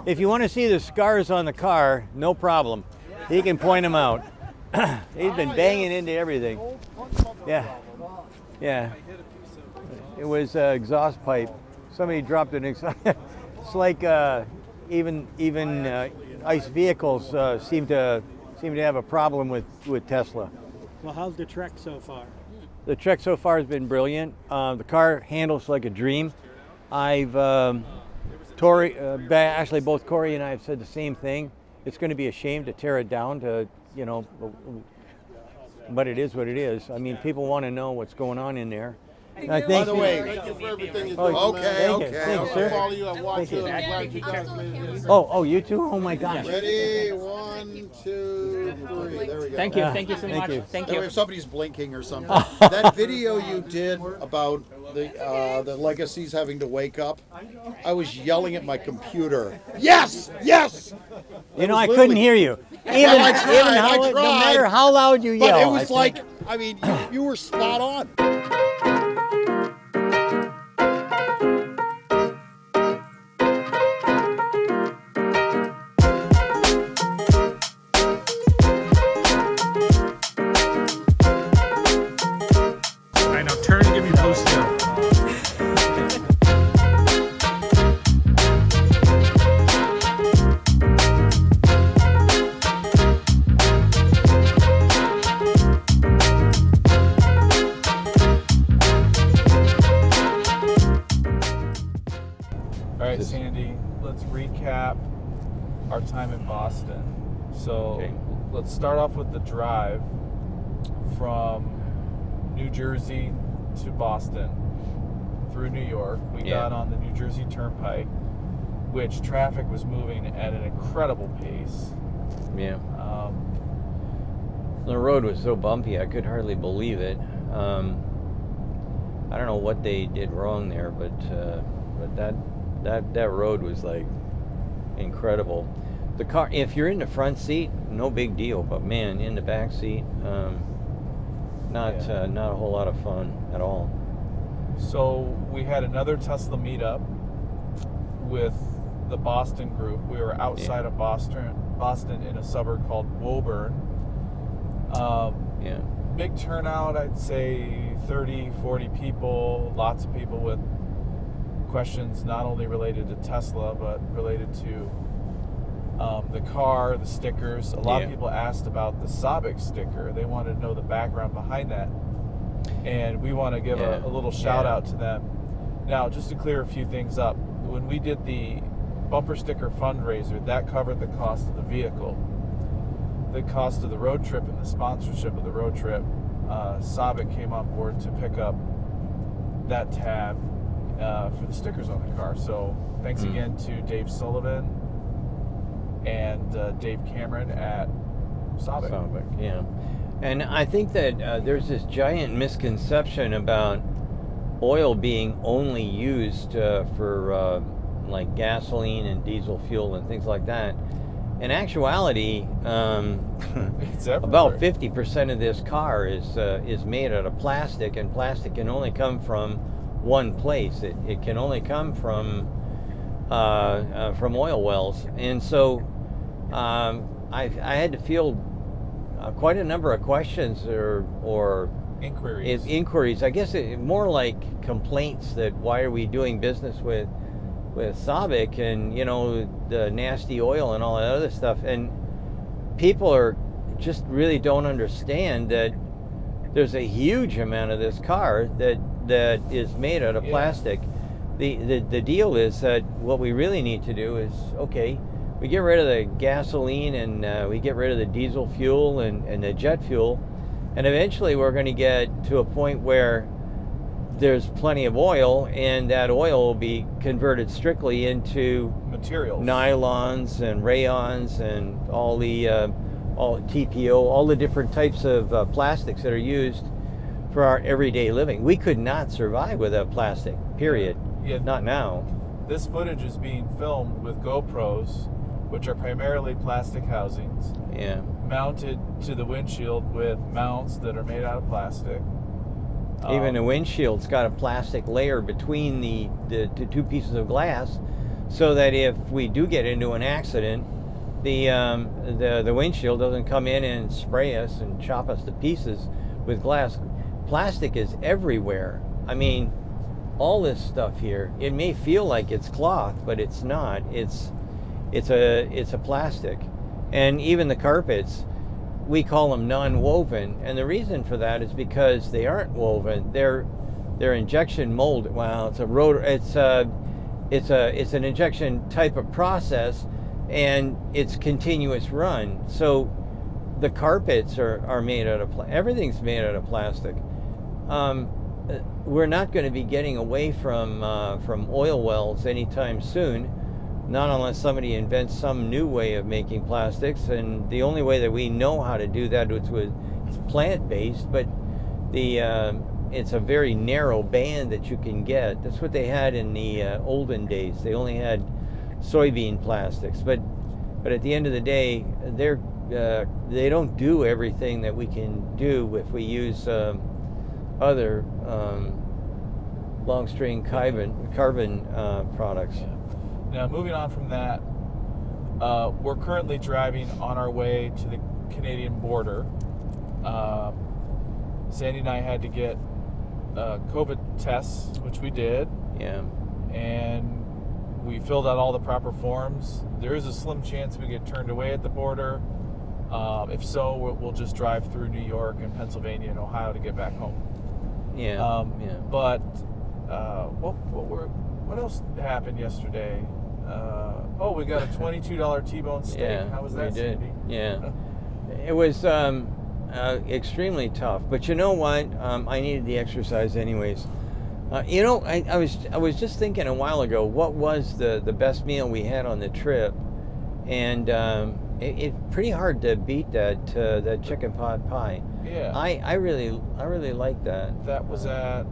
If you want to see the scars on the car, no problem. He can point them out. He's been banging into everything. Yeah. Yeah. It was exhaust pipe. Somebody dropped an exhaust. It's like even ICE vehicles seem to have a problem with Tesla. Well, how's the trek so far? The trek so far has been brilliant. The car handles like a dream. Actually both Corey and I have said the same thing. It's going to be a shame to tear it down to, but it is what it is. I mean, people want to know what's going on in there. By the way, thank you for everything you're doing. Okay. I'll Sir. follow you at Y2Mate. I'm glad you guys. Oh, you too? Oh my gosh. Ready? 1, 2, 3. There we go. Thank you so much. Thank you. If somebody's blinking or something. That video you did about the legacies having to wake up, I was yelling at my computer. Yes! Yes! I couldn't hear you. Even no matter how loud you yell. But it was like, you were spot on. Turn and give me blue still. All right, Sandy, let's recap our time in Boston. So let's start off with the drive from New Jersey to Boston through New York. We got on the New Jersey Turnpike, which traffic was moving at an incredible pace. Yeah. The road was so bumpy, I could hardly believe it. I don't know what they did wrong there, but that road was like incredible. The car, if you're in the front seat, no big deal, but man, in the back seat, not a whole lot of fun at all. So we had another Tesla meetup with the Boston group. We were outside of Boston in a suburb called Woburn. Big turnout, I'd say 30, 40 people, lots of people with questions not only related to Tesla, but related to the car, the stickers. A lot of people asked about the Sabic sticker. They wanted to know the background behind that. And we want to give a little shout out to them. Now, just to clear a few things up, when we did the bumper sticker fundraiser, that covered the cost of the vehicle. The cost of the road trip and the sponsorship of the road trip, Sabic came on board to pick up that tab for the stickers on the car. So thanks again to Dave Sullivan and Dave Cameron at Sabic. Yeah. And I think that there's this giant misconception about oil being only used for like gasoline and diesel fuel and things like that. In actuality, about 50% of this car is made out of plastic, and plastic can only come from one place. It can only come from oil wells, and so I had to field quite a number of questions or inquiries. I guess more like complaints that why are we doing business with Sabic and the nasty oil and all that other stuff, and people just really don't understand that there's a huge amount of this car that is made out of plastic. The deal is that what we really need to do is we get rid of the gasoline and we get rid of the diesel fuel and the jet fuel, and eventually we're going to get to a point where there's plenty of oil, and that oil will be converted strictly into materials, nylons and rayons and all TPO, all the different types of plastics that are used for our everyday living. We could not survive without plastic, period. Not now. This footage is being filmed with GoPros, which are primarily plastic housings, mounted to the windshield with mounts that are made out of plastic. Even the windshield's got a plastic layer between the two pieces of glass, so that if we do get into an accident, the windshield doesn't come in and spray us and chop us to pieces with glass. Plastic is everywhere. I mean, all this stuff here, it may feel like it's cloth, but it's not. It's a plastic. And even the carpets, we call them non-woven, and the reason for that is because they aren't woven. They're injection molded. Well, it's a rotor. It's an injection type of process, and it's continuous run. So the carpets are made out of everything's made out of plastic. We're not going to be getting away from oil wells anytime soon, not unless somebody invents some new way of making plastics. And the only way that we know how to do that is plant-based, but it's a very narrow band that you can get. That's what they had in the olden days. They only had soybean plastics, but at the end of the day, they don't do everything that we can do if we use other long string carbon products. Yeah. Now, moving on from that, we're currently driving on our way to the Canadian border. Sandy and I had to get COVID tests, which we did. Yeah. And we filled out all the proper forms. There is a slim chance we get turned away at the border. If so, we'll just drive through New York and Pennsylvania and Ohio to get back home. Yeah. But what else happened yesterday? We got a $22 T-bone steak. Yeah, How was that, we did. Sandy? Yeah. It was extremely tough, but you know what? I needed the exercise anyways. I was just thinking a while ago, what was the best meal we had on the trip, and it's pretty hard to beat that chicken pot pie. Yeah. I really like that. That was at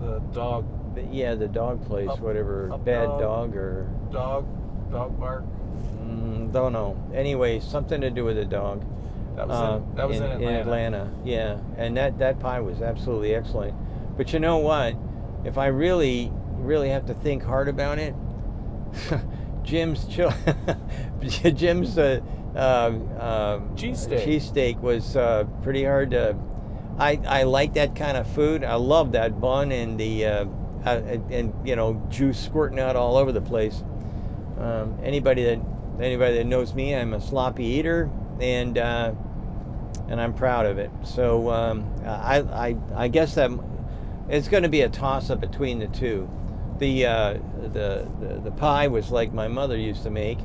the dog. Yeah, the dog place, whatever. Up Bad dog, dog or dog bark. Don't know. Anyway, something to do with a dog. That was in Atlanta. In Atlanta, yeah. And that pie was absolutely excellent. But you know what? If I really have to think hard about it, Jim's cheesesteak was pretty hard to. I like that kind of food. I love that bun and the and juice squirting out all over the place. Anybody that knows me, I'm a sloppy eater, and I'm proud of it. So I guess that it's going to be a toss-up between the two. The pie was like my mother used to make,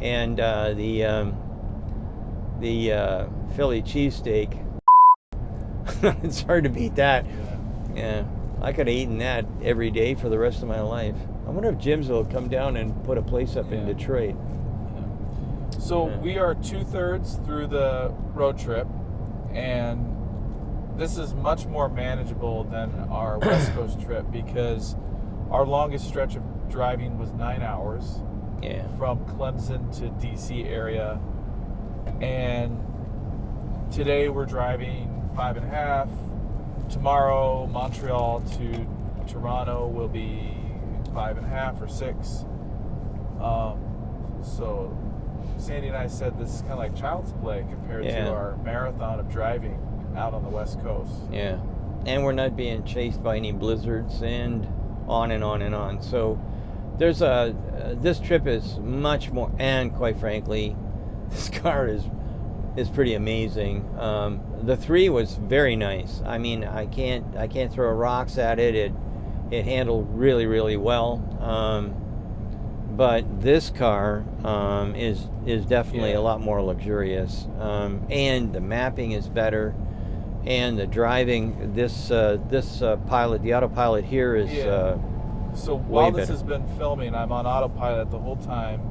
and the Philly cheesesteak. It's hard to beat that. Yeah, I could have eaten that every day for the rest of my life. I wonder if Jim's will come down and put a place up in Detroit. Yeah. So we are 2/3 through the road trip, and this is much more manageable than our West Coast trip because our longest stretch of driving was 9 hours. Yeah. From Clemson to DC area, and today we're driving 5.5. Tomorrow, Montreal to Toronto will be 5.5 or 6. So Sandy and I said this is kind of like child's play compared to our marathon of driving out on the West Coast. Yeah, and we're not being chased by any blizzards and on and on and on. So there's this trip is much more, and quite frankly, this car is pretty amazing. The 3 was very nice. I mean, I can't throw rocks at it. It handled really, really well. But this car is definitely a lot more luxurious, and the mapping is better, and the driving. This pilot, the autopilot here is. So while this has been filming, I'm on autopilot the whole time.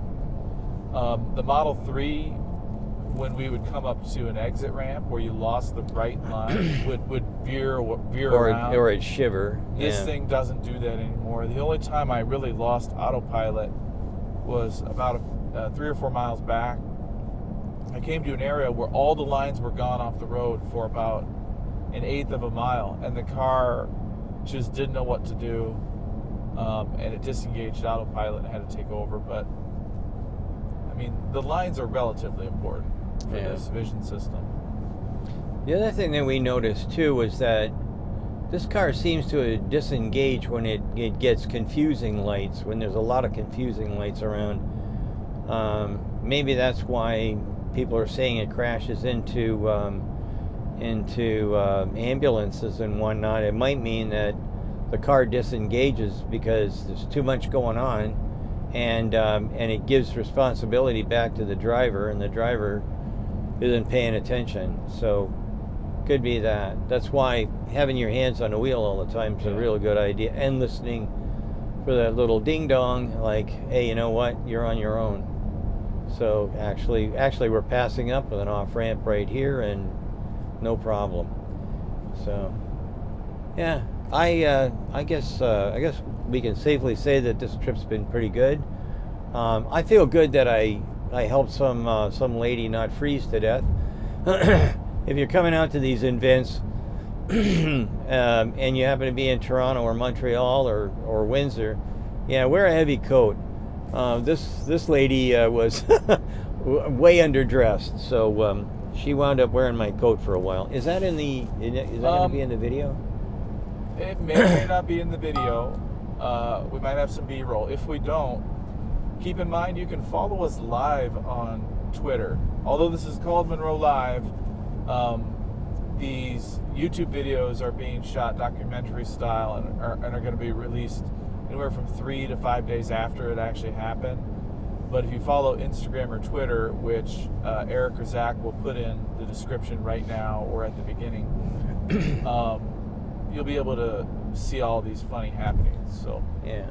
The Model 3, when we would come up to an exit ramp where you lost the right line, would veer around. Or it'd shiver. This thing doesn't do that anymore. The only time I really lost autopilot was about 3 or 4 miles back. I came to an area where all the lines were gone off the road for about 1/8 of a mile, and the car just didn't know what to do. and it disengaged autopilot and had to take over. But I mean, the lines are relatively important for this vision system. The other thing that we noticed too was that this car seems to disengage when it gets confusing lights, when there's a lot of confusing lights around. Maybe that's why people are saying it crashes into ambulances and whatnot. It might mean that the car disengages because there's too much going on, and it gives responsibility back to the driver, and the driver isn't paying attention. So could be that. That's why having your hands on the wheel all the time is a real good idea, and listening for that little ding dong, like, hey, you know what, you're on your own. So actually we're passing up with an off ramp right here, and no problem. So yeah, I guess we can safely say that this trip's been pretty good. I feel good that I helped some lady not freeze to death. If you're coming out to these events and you happen to be in Toronto or Montreal or Windsor, yeah, wear a heavy coat. This lady was way underdressed, so she wound up wearing my coat for a while. Is that going to be in the video? It may or may not be in the video. We might have some B-roll. If we don't, keep in mind you can follow us live on Twitter. Although this is called Monroe Live, these YouTube videos are being shot documentary style and are going to be released anywhere from 3 to 5 days after it actually happened. But if you follow Instagram or Twitter, which Eric or Zach will put in the description right now or at the beginning, you'll be able to see all these funny happenings. So yeah.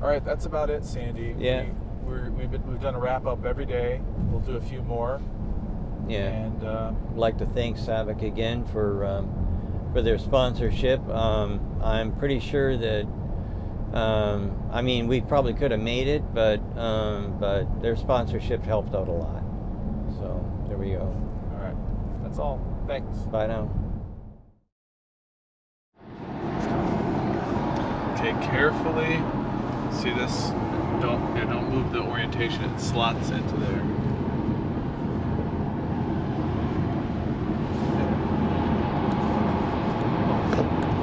All right, that's about it, Sandy. Yeah. We've done a wrap up every day. We'll do a few more. Yeah. And I'd like to thank Savick again for their sponsorship. I'm pretty sure that I mean, we probably could have made it, but their sponsorship helped out a lot. So there we go. All right, that's all. Thanks. Bye now. Okay, carefully. See this? Don't move the orientation. It slots into there.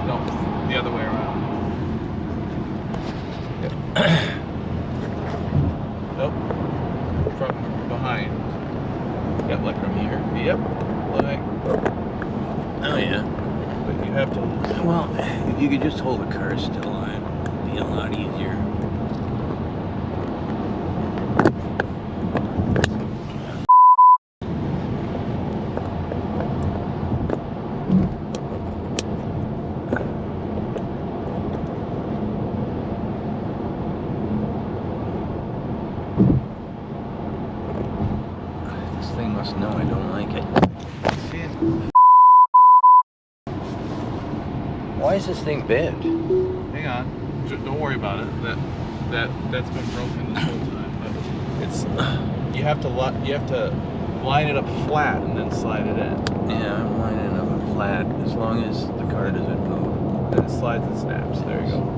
No, the other way around. Nope. From behind. Yep, like from here. Yep. Like. Oh yeah. But you have to. Well, if you could just hold the car still, it'd be a lot easier. This thing must know I don't like it. Why is this thing bent? Hang on. Don't worry about it. That's been broken this whole time. But it's you have to line it up flat and then slide it in. Yeah, I'm lining up flat as long as the car doesn't move. Then it slides and snaps. There you go.